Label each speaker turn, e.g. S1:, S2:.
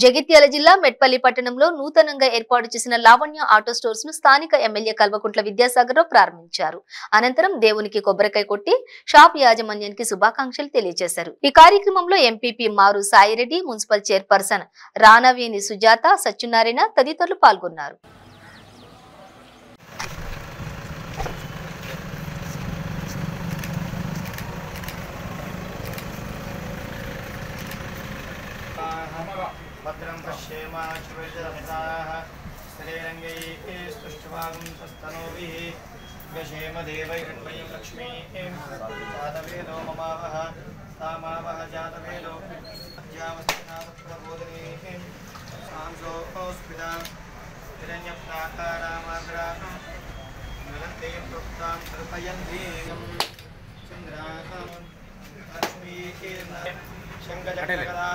S1: జగిత్యాల జిల్లా మెట్పల్లి పట్టణంలో నూతనంగా ఏర్పాటు చేసిన లావణ్య ఆటో స్టోర్స్ ను స్థానిక ఎమ్మెల్యే కల్వకుంట్ల విద్యాసాగర్ రావు ప్రారంభించారు. అనంతరం దేవునికి కొబ్బరికాయ కొట్టి షాప్ యాజమాన్యానికి శుభాకాంక్షలు తెలియజేశారు. ఈ కార్యక్రమంలో ఎంపీపీ మారు సాయిరెడ్డి, మున్సిపల్ చైర్పర్సన్ రానవేని సుజాత, సత్యనారాయణ తదితరులు పాల్గొన్నారు.
S2: भद्रं पश्येमाश्वरजलमिताः स्त्रीरङ्गैः स्तुष्ट्वागं स्वस्तनोभिः व्यशेमदेवैर्मयं लक्ष्मीं जातवेदो ममावः तामावः जातवेदो अध्यावस्तिनाथप्रबोधिनीं सांसोऽस्मितां हिरण्यप्राकारामाग्रां ज्वलन्तीं तृप्तां कृपयन्तीं चन्द्रां लक्ष्मीं शङ्खचक्रकला